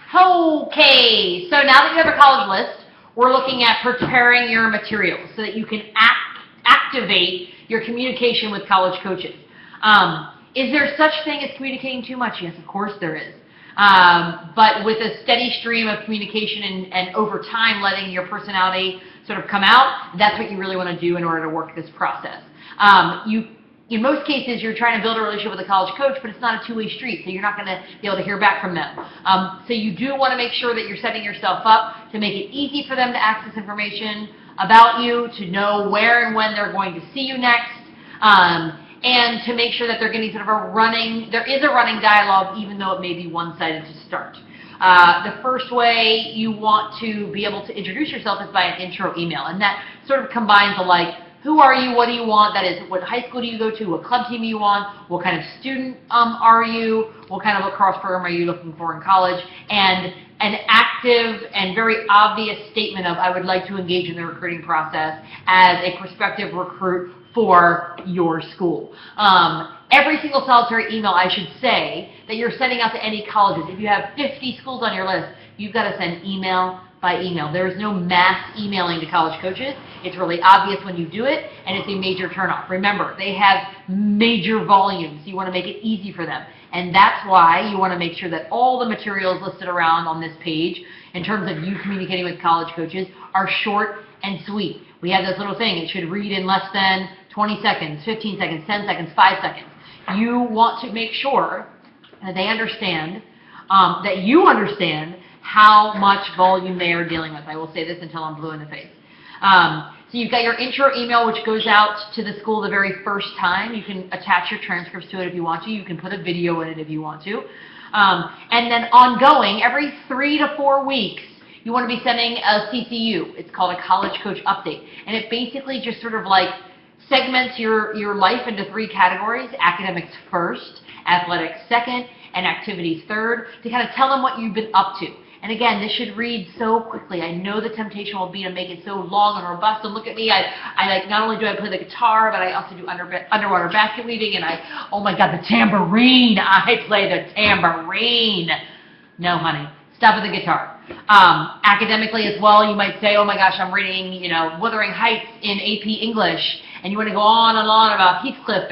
Okay, so now that you have a college list, we're looking at preparing your materials so that you can activate your communication with college coaches. Is there such thing as communicating too much? Yes, of course there is. But with a steady stream of communication and over time letting your personality sort of come out, that's what you really want to do in order to work this process. In most cases, you're trying to build a relationship with a college coach, but it's not a two-way street, so you're not going to be able to hear back from them. So you do want to make sure that you're setting yourself up to make it easy for them to access information about you, to know where and when they're going to see you next, and to make sure that they're getting sort of there is a running dialogue, even though it may be one-sided to start. The first way you want to be able to introduce yourself is by an intro email, and that sort of combines the who are you, what do you want, that is, what high school do you go to, what club team are you on, what kind of student are you, what kind of lacrosse program are you looking for in college, and an active and very obvious statement of, I would like to engage in the recruiting process as a prospective recruit for your school. Every single solitary email, I should say, that you're sending out to any colleges, if you have 50 schools on your list, you've got to send email by email. There is no mass emailing to college coaches. It's really obvious when you do it, and it's a major turnoff. Remember, they have major volumes. You want to make it easy for them. And that's why you want to make sure that all the materials listed around on this page, in terms of you communicating with college coaches, are short and sweet. We have this little thing. It should read in less than 20 seconds, 15 seconds, 10 seconds, 5 seconds. You want to make sure that they understand, that you understand how much volume they are dealing with. I will say this until I'm blue in the face. So you've got your intro email, which goes out to the school the very first time. You can attach your transcripts to it if you want to. You can put a video in it if you want to. And then ongoing, every 3 to 4 weeks, you want to be sending a CCU. It's called a College Coach Update. And it basically just sort of segments your life into 3 categories: academics first, athletics second, and activities third, to kind of tell them what you've been up to. And again, this should read so quickly. I know the temptation will be to make it so long and robust. And look at me, I not only do I play the guitar, but I also do underwater basket weaving, and oh my God, the tambourine. I play the tambourine. No, honey, stop with the guitar. Academically as well, you might say, oh my gosh, I'm reading, Wuthering Heights in AP English, and you want to go on and on about Heathcliff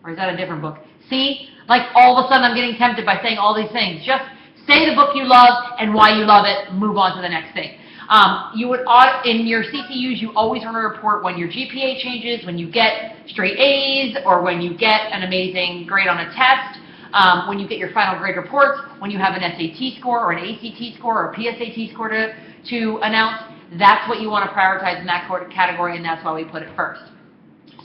or is that a different book? See, all of a sudden I'm getting tempted by saying all these things. Just say the book you love and why you love it, move on to the next thing. In your CCUs, you always want to report when your GPA changes, when you get straight A's, or when you get an amazing grade on a test, when you get your final grade reports, when you have an SAT score or an ACT score or a PSAT score to announce. That's what you want to prioritize in that category, and that's why we put it first.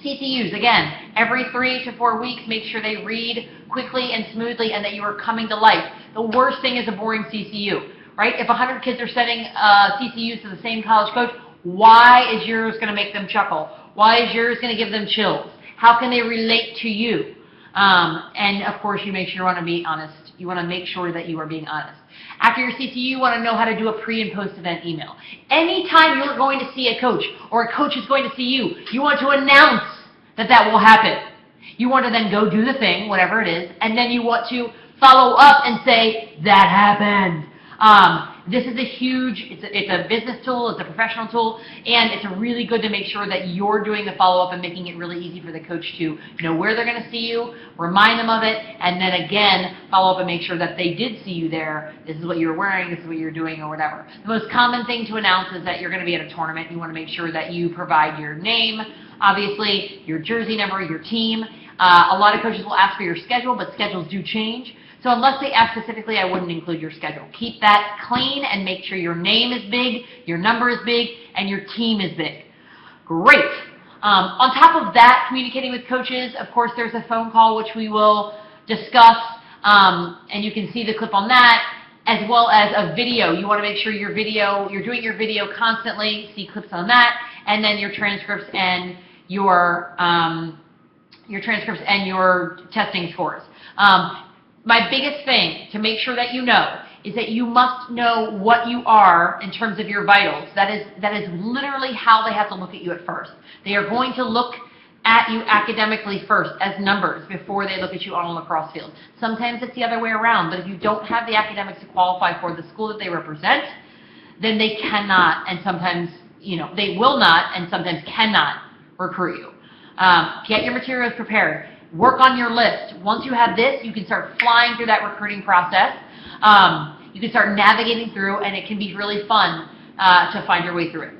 CCUs, again, every 3 to 4 weeks, make sure they read quickly and smoothly and that you are coming to life. The worst thing is a boring CCU, right? If 100 kids are sending CCUs to the same college coach, why is yours going to make them chuckle? Why is yours going to give them chills? How can they relate to you? And of course, you want to be honest. You want to make sure that you are being honest. After your CCU, you want to know how to do a pre- and post-event email. Anytime you're going to see a coach or a coach is going to see you, you want to announce that will happen. You want to then go do the thing, whatever it is, and then you want to follow up and say, that happened. This is it's a business tool, it's a professional tool, and it's really good to make sure that you're doing the follow-up and making it really easy for the coach to know where they're going to see you, remind them of it, and then again, follow up and make sure that they did see you there. This is what you were wearing, this is what you're doing, or whatever. The most common thing to announce is that you're going to be at a tournament. You want to make sure that you provide your name, obviously, your jersey number, your team. A lot of coaches will ask for your schedule, but schedules do change. So unless they ask specifically, I wouldn't include your schedule. Keep that clean and make sure your name is big, your number is big, and your team is big. Great. On top of that, communicating with coaches, of course, there's a phone call, which we will discuss, and you can see the clip on that, as well as a video. You want to make sure you're doing your video constantly, see clips on that, and then your transcripts and your testing scores. My biggest thing to make sure that you know is that you must know what you are in terms of your vitals. That is literally how they have to look at you at first. They are going to look at you academically first as numbers before they look at you on a lacrosse field. Sometimes it's the other way around, but if you don't have the academics to qualify for the school that they represent, then they cannot, and sometimes, they will not and sometimes cannot recruit you. Get your materials prepared. Work on your list. Once you have this, you can start flying through that recruiting process. You can start navigating through, and it can be really fun to find your way through it.